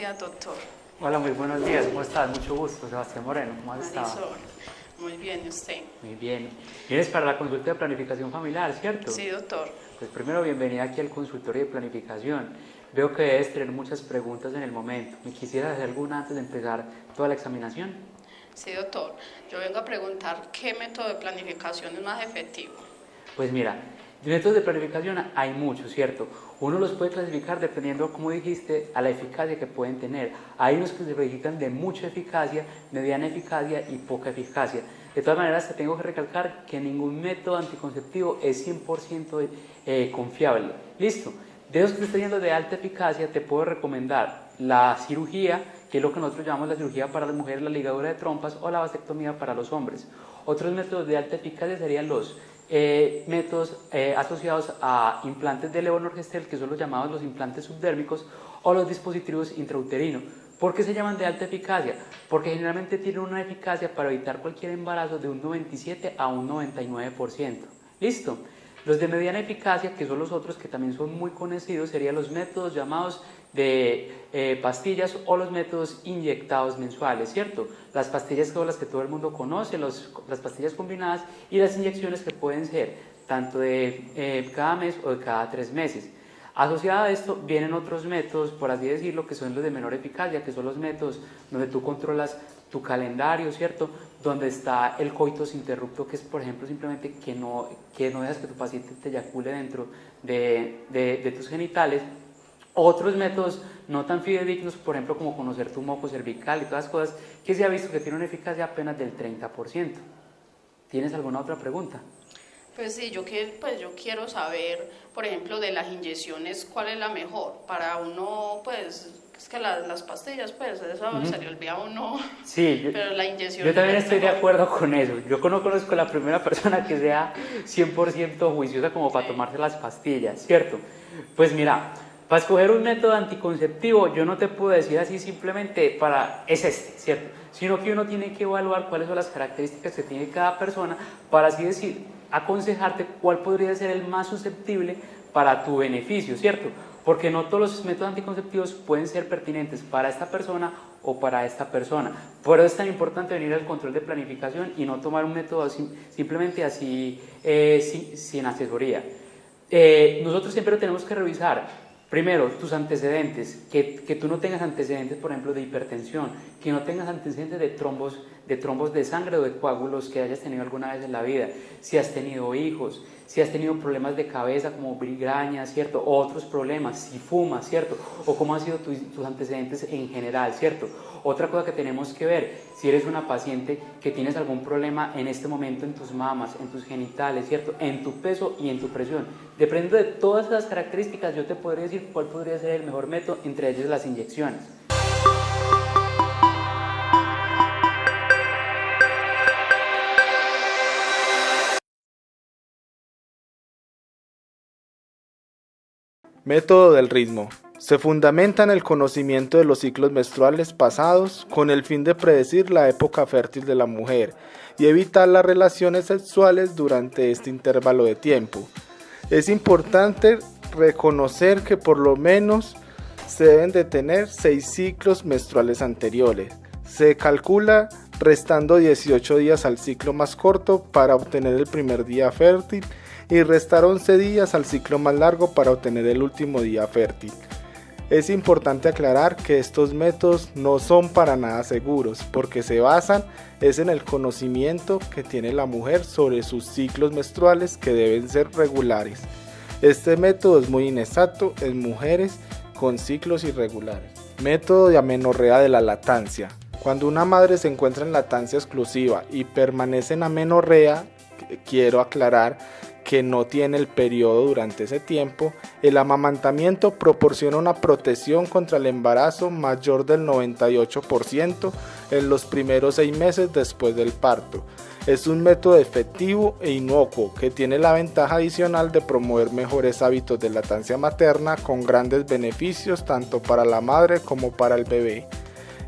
días, doctor. Hola, muy buenos días. ¿Cómo estás? Mucho gusto, Sebastián Moreno. ¿Cómo has estado? Marisol. Muy bien, ¿y usted? Muy bien. Vienes para la consulta de planificación familiar, ¿cierto? Sí, doctor. Pues primero, bienvenida aquí al consultorio de planificación. Veo que debes tener muchas preguntas en el momento. ¿Me quisieras hacer alguna antes de empezar toda la examinación? Sí, doctor. Yo vengo a preguntar qué método de planificación es más efectivo. Pues mira, de métodos de planificación hay muchos, ¿cierto? Uno los puede clasificar dependiendo, como dijiste, a la eficacia que pueden tener. Hay unos que se verifican de mucha eficacia, mediana eficacia y poca eficacia. De todas maneras, te tengo que recalcar que ningún método anticonceptivo es 100% confiable. ¿Listo? De esos que te estoy diciendo de alta eficacia, te puedo recomendar la cirugía, que es lo que nosotros llamamos la cirugía para las mujeres, la ligadura de trompas, o la vasectomía para los hombres. Otros métodos de alta eficacia serían los métodos asociados a implantes de levonorgestrel, que son los llamados los implantes subdérmicos, o los dispositivos intrauterinos. ¿Por qué se llaman de alta eficacia? Porque generalmente tienen una eficacia para evitar cualquier embarazo de un 97 a un 99%. ¿Listo? Los de mediana eficacia, que son los otros que también son muy conocidos, serían los métodos llamados de pastillas o los métodos inyectados mensuales, ¿cierto? Las pastillas son las que todo el mundo conoce, las pastillas combinadas, y las inyecciones que pueden ser tanto de cada mes o de cada 3 meses. Asociado a esto vienen otros métodos, por así decirlo, que son los de menor eficacia, que son los métodos donde tú controlas tu calendario, ¿cierto? Donde está el coitus interrupto, que es, por ejemplo, simplemente que no dejas que tu paciente te eyacule dentro de tus genitales. Otros métodos no tan fidedignos, por ejemplo, como conocer tu moco cervical y todas las cosas, que se ha visto que tiene una eficacia apenas del 30%. ¿Tienes alguna otra pregunta? Pues sí, yo quiero saber, por ejemplo, de las inyecciones, ¿cuál es la mejor? Para uno, pues, es que las pastillas, pues, eso se le olvida a uno. Sí, pero la inyección yo también es estoy de mejor. acuerdo con eso. Yo no conozco la primera persona que sea 100% juiciosa como para tomarse las pastillas, ¿cierto? Pues mira, para escoger un método anticonceptivo, yo no te puedo decir así simplemente es este, ¿cierto? Sino que uno tiene que evaluar cuáles son las características que tiene cada persona para así decir, aconsejarte cuál podría ser el más susceptible para tu beneficio, ¿cierto? Porque no todos los métodos anticonceptivos pueden ser pertinentes para esta persona o para esta persona. Por eso es tan importante venir al control de planificación y no tomar un método simplemente así sin asesoría. Nosotros siempre tenemos que revisar primero tus antecedentes, que tú no tengas antecedentes, por ejemplo, de hipertensión, que no tengas antecedentes de trombos de sangre o de coágulos que hayas tenido alguna vez en la vida, si has tenido hijos, si has tenido problemas de cabeza como migraña, ¿cierto? O otros problemas, si fumas, ¿cierto? O cómo han sido tus antecedentes en general, ¿cierto? Otra cosa que tenemos que ver, si eres una paciente que tienes algún problema en este momento en tus mamas, en tus genitales, ¿cierto? En tu peso y en tu presión. Dependiendo de todas esas características, yo te podría decir cuál podría ser el mejor método, entre ellos las inyecciones. Método del ritmo. Se fundamenta en el conocimiento de los ciclos menstruales pasados con el fin de predecir la época fértil de la mujer y evitar las relaciones sexuales durante este intervalo de tiempo. Es importante reconocer que por lo menos se deben de tener 6 ciclos menstruales anteriores. Se calcula restando 18 días al ciclo más corto para obtener el primer día fértil y restar 11 días al ciclo más largo para obtener el último día fértil. Es importante aclarar que estos métodos no son para nada seguros porque se basan en el conocimiento que tiene la mujer sobre sus ciclos menstruales que deben ser regulares. Este método es muy inexacto en mujeres con ciclos irregulares. Método de amenorrea de la lactancia. Cuando una madre se encuentra en lactancia exclusiva y permanece en amenorrea, quiero aclarar que no tiene el periodo durante ese tiempo, el amamantamiento proporciona una protección contra el embarazo mayor del 98% en los primeros 6 meses después del parto. Es un método efectivo e inocuo que tiene la ventaja adicional de promover mejores hábitos de lactancia materna con grandes beneficios tanto para la madre como para el bebé.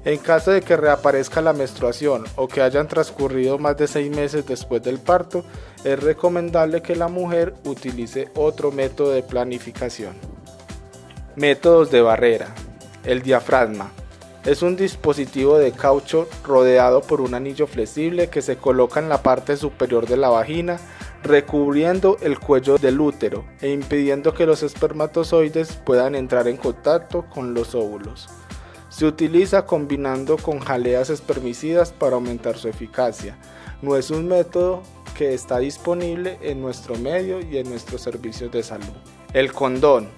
En caso de que reaparezca la menstruación o que hayan transcurrido más de 6 meses después del parto, es recomendable que la mujer utilice otro método de planificación. Métodos de barrera. El diafragma. Es un dispositivo de caucho rodeado por un anillo flexible que se coloca en la parte superior de la vagina, recubriendo el cuello del útero e impidiendo que los espermatozoides puedan entrar en contacto con los óvulos. Se utiliza combinando con jaleas espermicidas para aumentar su eficacia. No es un método que está disponible en nuestro medio y en nuestros servicios de salud. El condón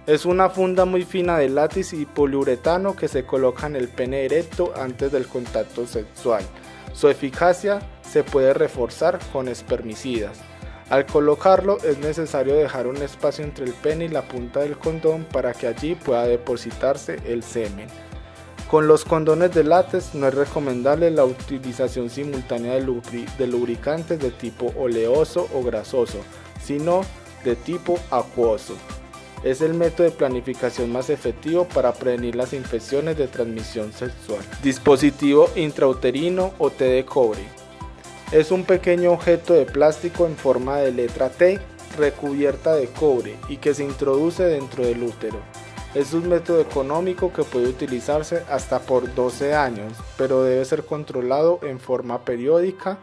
es una funda muy fina de látex y poliuretano que se coloca en el pene erecto antes del contacto sexual. Su eficacia se puede reforzar con espermicidas. Al colocarlo es necesario dejar un espacio entre el pene y la punta del condón para que allí pueda depositarse el semen. Con los condones de látex no es recomendable la utilización simultánea de lubricantes de tipo oleoso o grasoso, sino de tipo acuoso. Es el método de planificación más efectivo para prevenir las infecciones de transmisión sexual. Dispositivo intrauterino o T de cobre. Es un pequeño objeto de plástico en forma de letra T recubierta de cobre y que se introduce dentro del útero. Es un método económico que puede utilizarse hasta por 12 años, pero debe ser controlado en forma periódica,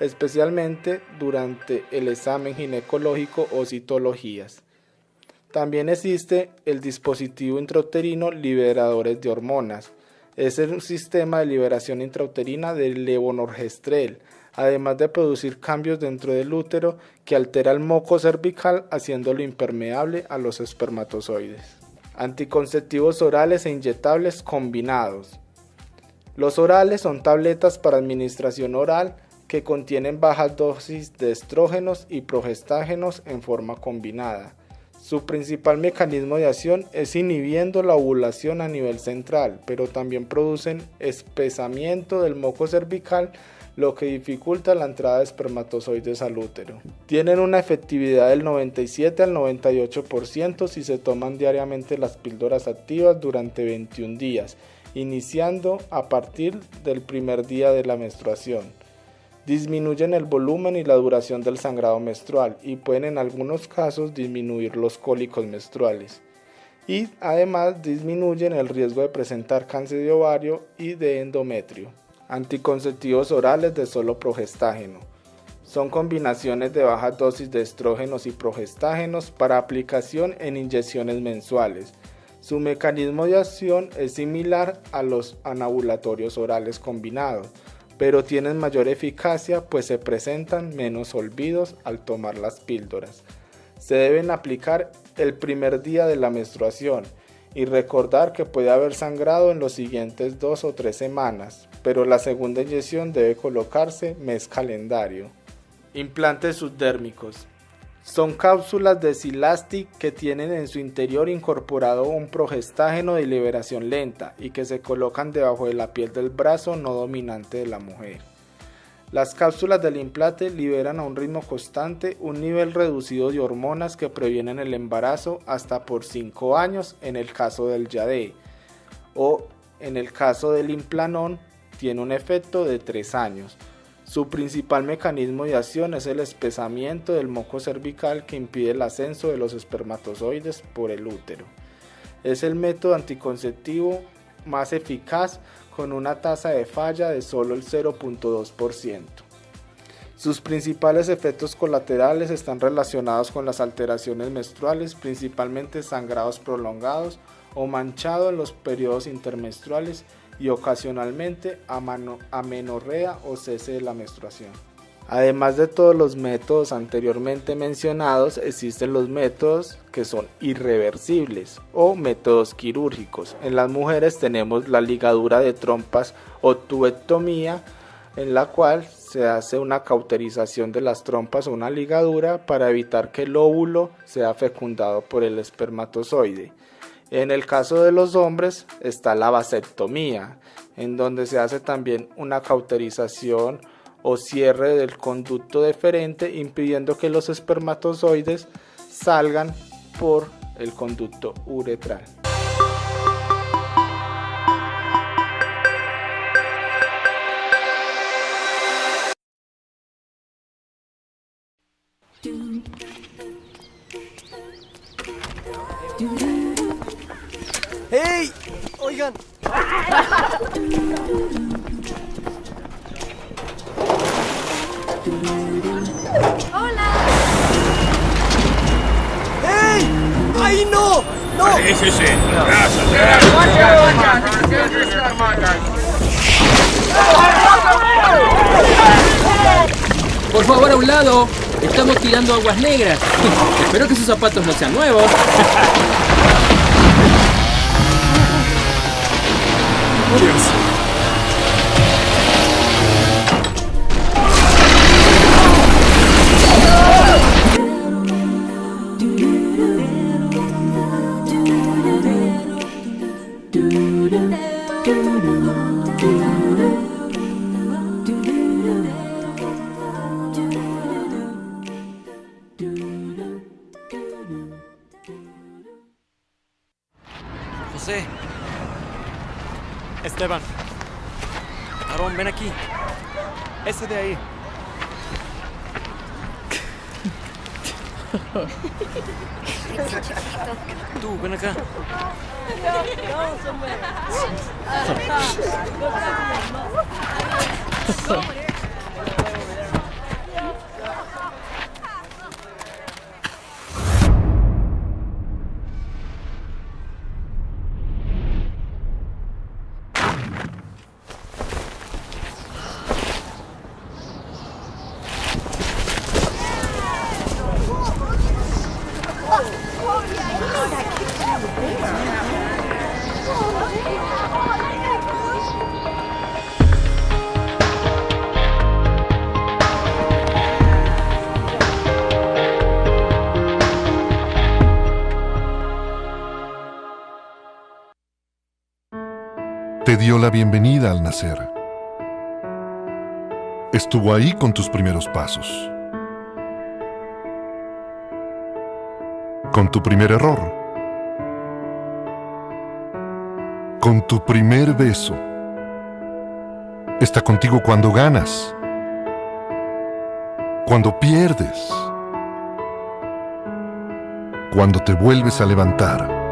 especialmente durante el examen ginecológico o citologías. También existe el dispositivo intrauterino liberadores de hormonas. Es un sistema de liberación intrauterina del levonorgestrel, además de producir cambios dentro del útero que altera el moco cervical haciéndolo impermeable a los espermatozoides. Anticonceptivos orales e inyectables combinados. Los orales son tabletas para administración oral que contienen bajas dosis de estrógenos y progestágenos en forma combinada. Su principal mecanismo de acción es inhibiendo la ovulación a nivel central, pero también producen espesamiento del moco cervical, lo que dificulta la entrada de espermatozoides al útero. Tienen una efectividad del 97 al 98% si se toman diariamente las píldoras activas durante 21 días, iniciando a partir del primer día de la menstruación. Disminuyen el volumen y la duración del sangrado menstrual y pueden en algunos casos disminuir los cólicos menstruales. Y además disminuyen el riesgo de presentar cáncer de ovario y de endometrio. Anticonceptivos orales de solo progestágeno. Son combinaciones de baja dosis de estrógenos y progestágenos para aplicación en inyecciones mensuales. Su mecanismo de acción es similar a los anovulatorios orales combinados, pero tienen mayor eficacia pues se presentan menos olvidos al tomar las píldoras. Se deben aplicar el primer día de la menstruación y recordar que puede haber sangrado en los siguientes 2 o 3 semanas, pero la segunda inyección debe colocarse mes calendario. Implantes subdérmicos. Son cápsulas de Silastic que tienen en su interior incorporado un progestágeno de liberación lenta y que se colocan debajo de la piel del brazo no dominante de la mujer. Las cápsulas del implante liberan a un ritmo constante un nivel reducido de hormonas que previenen el embarazo hasta por 5 años en el caso del Yadé, o en el caso del Implanon tiene un efecto de 3 años. Su principal mecanismo de acción es el espesamiento del moco cervical que impide el ascenso de los espermatozoides por el útero. Es el método anticonceptivo más eficaz con una tasa de falla de solo el 0.2%. Sus principales efectos colaterales están relacionados con las alteraciones menstruales, principalmente sangrados prolongados o manchado en los periodos intermenstruales y ocasionalmente amenorrea o cese de la menstruación. Además de todos los métodos anteriormente mencionados, existen los métodos que son irreversibles o métodos quirúrgicos. En las mujeres tenemos la ligadura de trompas o tubectomía, en la cual se hace una cauterización de las trompas o una ligadura para evitar que el óvulo sea fecundado por el espermatozoide. En el caso de los hombres está la vasectomía, en donde se hace también una cauterización o cierre del conducto deferente, impidiendo que los espermatozoides salgan por el conducto uretral. ¡Hey! Oigan, ¡Ey! ¡Ay, no! ¡No! Sí. Por favor, a un lado. Estamos tirando aguas negras. Espero que sus zapatos no sean nuevos. José. Esteban. Aarón, ven aquí. Ese de ahí. Tú, ven acá. Te dio la bienvenida al nacer. Estuvo ahí con tus primeros pasos. Con tu primer error. Con tu primer beso. Está contigo cuando ganas. Cuando pierdes. Cuando te vuelves a levantar.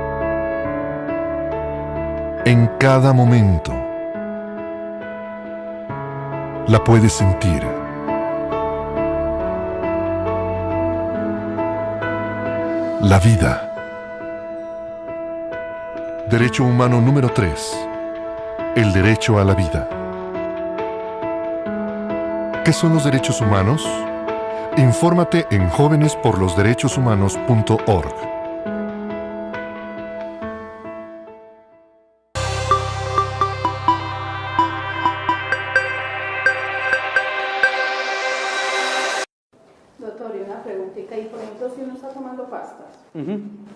En cada momento la puedes sentir. La vida. Derecho humano número 3. El derecho a la vida. ¿Qué son los derechos humanos? Infórmate en jovenesporlosderechoshumanos.org. Doctor, y una preguntita, y por ejemplo, si uno está tomando pastas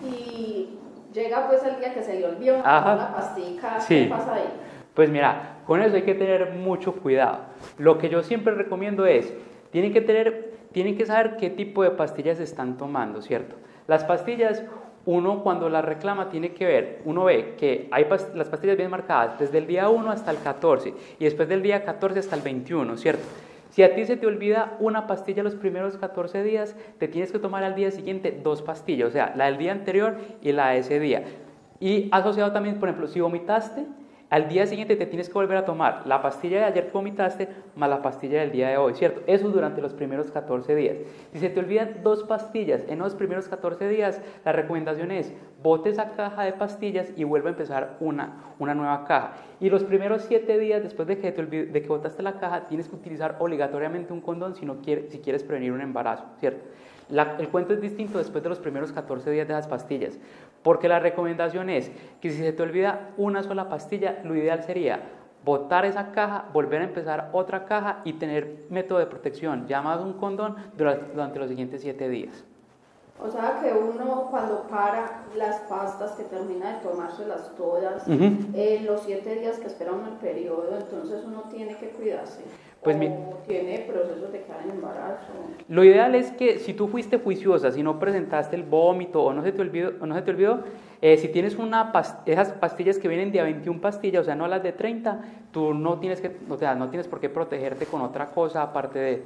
y llega pues el día que se le olvidó tomar la pastica, ¿qué pasa ahí? Pues mira, con eso hay que tener mucho cuidado. Lo que yo siempre recomiendo es, tienen que saber qué tipo de pastillas están tomando, ¿cierto? Las pastillas, uno cuando las reclama tiene que ver, uno ve que hay las pastillas bien marcadas desde el día 1 hasta el 14 y después del día 14 hasta el 21, ¿cierto? Si a ti se te olvida una pastilla los primeros 14 días, te tienes que tomar al día siguiente 2 pastillas, o sea, la del día anterior y la de ese día. Y asociado también, por ejemplo, si vomitaste, al día siguiente te tienes que volver a tomar la pastilla de ayer que vomitaste más la pastilla del día de hoy, ¿cierto? Eso durante los primeros 14 días. Si se te olvidan 2 pastillas en los primeros 14 días, la recomendación es bote esa caja de pastillas y vuelve a empezar una nueva caja. Y los primeros 7 días después de que botaste la caja, tienes que utilizar obligatoriamente un condón si quieres prevenir un embarazo, ¿cierto? El cuento es distinto después de los primeros 14 días de las pastillas, porque la recomendación es que si se te olvida una sola pastilla, lo ideal sería botar esa caja, volver a empezar otra caja y tener método de protección, llamado un condón, durante los siguientes 7 días. O sea que uno cuando para las pastas que termina de tomárselas todas, los 7 días que espera uno el periodo, entonces uno tiene que cuidarse. Pues tiene procesos de quedar en embarazo. Lo ideal es que si tú fuiste juiciosa, si no presentaste el vómito o no se te olvidó, si tienes esas pastillas que vienen de a 21 pastillas, o sea, no las de 30, tú no tienes por qué protegerte con otra cosa aparte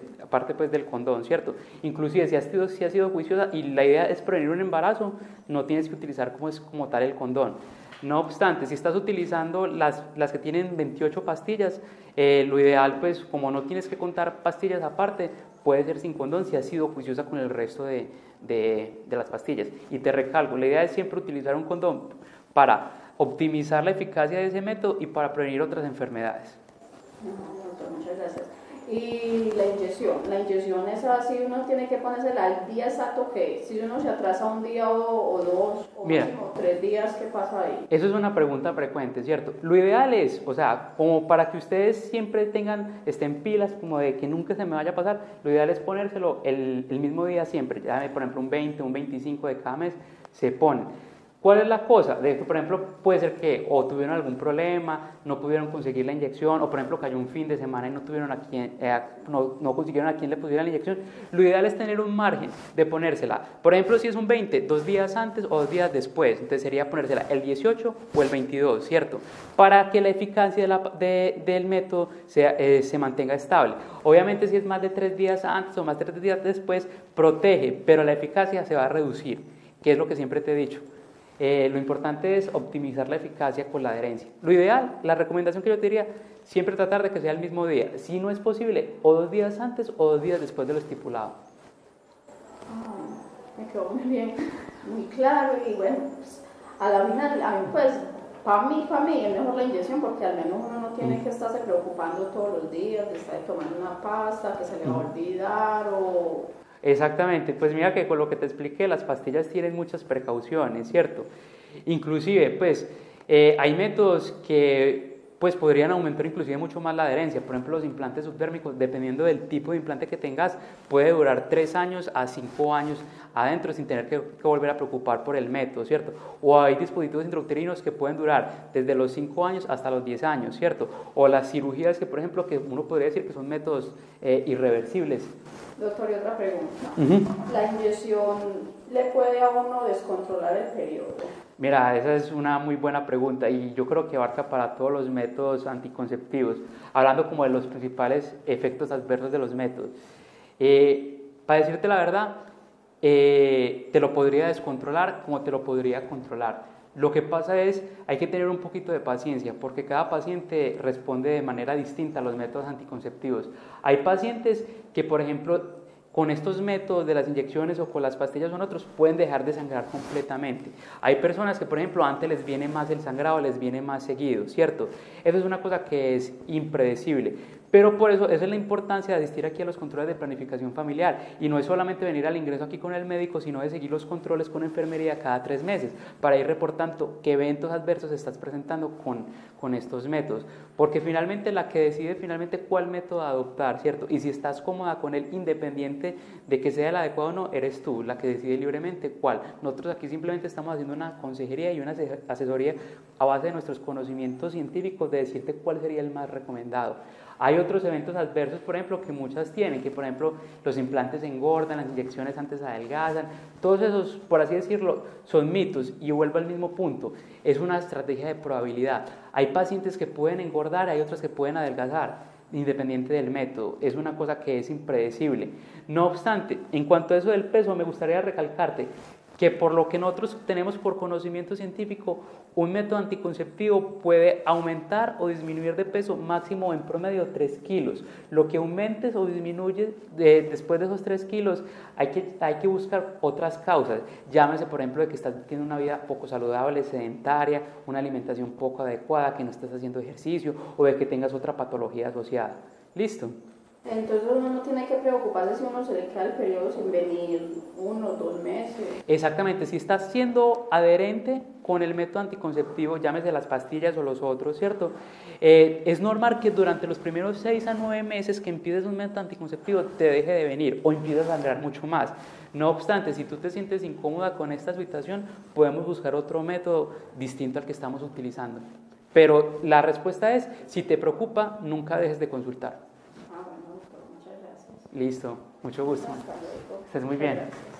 pues del condón, ¿cierto? Inclusive si has sido juiciosa y la idea es prevenir un embarazo, no tienes que utilizar como tal el condón. No obstante, si estás utilizando las que tienen 28 pastillas, lo ideal, pues, como no tienes que contar pastillas aparte, puede ser sin condón si has sido juiciosa con el resto de las pastillas. Y te recalco, la idea es siempre utilizar un condón para optimizar la eficacia de ese método y para prevenir otras enfermedades. Doctor, muchas gracias. Y la inyección es así, uno tiene que ponérsela al día exacto que si uno se atrasa un día o dos o Mira, máximo 3 días, ¿qué pasa ahí? Eso es una pregunta frecuente, ¿cierto? Lo ideal es, o sea, como para que ustedes siempre estén pilas, como de que nunca se me vaya a pasar, lo ideal es ponérselo el mismo día siempre, ya por ejemplo un 20, un 25 de cada mes se ponen. ¿Cuál es la cosa? De que, por ejemplo, puede ser que o tuvieron algún problema, no pudieron conseguir la inyección, o por ejemplo cayó un fin de semana y no consiguieron a quien le pusiera la inyección. Lo ideal es tener un margen de ponérsela. Por ejemplo, si es un 20, 2 días antes o 2 días después, entonces sería ponérsela el 18 o el 22, ¿cierto? Para que la eficacia del método se mantenga estable. Obviamente, si es más de 3 días antes o más de 3 días después, protege, pero la eficacia se va a reducir, que es lo que siempre te he dicho. Lo importante es optimizar la eficacia con la adherencia. Lo ideal, la recomendación que yo te diría, siempre tratar de que sea el mismo día. Si no es posible, o 2 días antes o 2 días después de lo estipulado. Me quedó muy bien, muy claro y bueno, pues, a la final, a mí pues, para mí es mejor la inyección porque al menos uno no tiene que estarse preocupando todos los días de estar tomando una pasta que se le va a olvidar o... Exactamente, pues mira que con lo que te expliqué, las pastillas tienen muchas precauciones, ¿cierto? Inclusive, pues, hay métodos que pues podrían aumentar inclusive mucho más la adherencia. Por ejemplo, los implantes subdérmicos, dependiendo del tipo de implante que tengas, puede durar 3 años a 5 años adentro sin tener que volver a preocupar por el método, ¿cierto? O hay dispositivos intrauterinos que pueden durar desde los 5 años hasta los 10 años, ¿cierto? O las cirugías que, por ejemplo, que uno podría decir que son métodos irreversibles. Doctor, y otra pregunta. ¿La inyección le puede a uno descontrolar el periodo? Mira, esa es una muy buena pregunta y yo creo que abarca para todos los métodos anticonceptivos, hablando como de los principales efectos adversos de los métodos. Para decirte la verdad, te lo podría descontrolar como te lo podría controlar. Lo que pasa es, hay que tener un poquito de paciencia porque cada paciente responde de manera distinta a los métodos anticonceptivos. Hay pacientes que, por ejemplo, con estos métodos de las inyecciones o con las pastillas o en otros pueden dejar de sangrar completamente. Hay personas que, por ejemplo, antes les viene más el sangrado, les viene más seguido, ¿cierto? Eso es una cosa que es impredecible. Pero por eso, esa es la importancia de asistir aquí a los controles de planificación familiar y no es solamente venir al ingreso aquí con el médico, sino de seguir los controles con enfermería cada 3 meses para ir reportando qué eventos adversos estás presentando con estos métodos, porque finalmente la que decide finalmente cuál método adoptar, ¿cierto? Y si estás cómoda con él, independiente de que sea el adecuado o no, eres tú la que decide libremente cuál. Nosotros aquí simplemente estamos haciendo una consejería y una asesoría a base de nuestros conocimientos científicos de decirte cuál sería el más recomendado. Hay otros eventos adversos, por ejemplo, que muchas tienen, que por ejemplo los implantes engordan, las inyecciones antes adelgazan, todos esos, por así decirlo, son mitos y vuelvo al mismo punto, es una estrategia de probabilidad. Hay pacientes que pueden engordar, hay otros que pueden adelgazar, independiente del método, es una cosa que es impredecible. No obstante, en cuanto a eso del peso, me gustaría recalcarte que por lo que nosotros tenemos por conocimiento científico, un método anticonceptivo puede aumentar o disminuir de peso máximo en promedio 3 kilos. Lo que aumentes o disminuye después de esos 3 kilos, hay que buscar otras causas. Llámese, por ejemplo, de que estás teniendo una vida poco saludable, sedentaria, una alimentación poco adecuada, que no estás haciendo ejercicio o de que tengas otra patología asociada. ¿Listo? Entonces uno no tiene que preocuparse si uno se le queda el periodo sin venir 1 o 2 meses. Exactamente, si estás siendo adherente con el método anticonceptivo, llámese las pastillas o los otros, ¿cierto? Es normal que durante los primeros 6 a 9 meses que empieces un método anticonceptivo te deje de venir o empieces a sangrar mucho más. No obstante, si tú te sientes incómoda con esta situación, podemos buscar otro método distinto al que estamos utilizando. Pero la respuesta es, si te preocupa, nunca dejes de consultar. Bueno, doctor, muchas gracias. Listo, mucho gusto. Hasta luego. Estés muy bien. Gracias.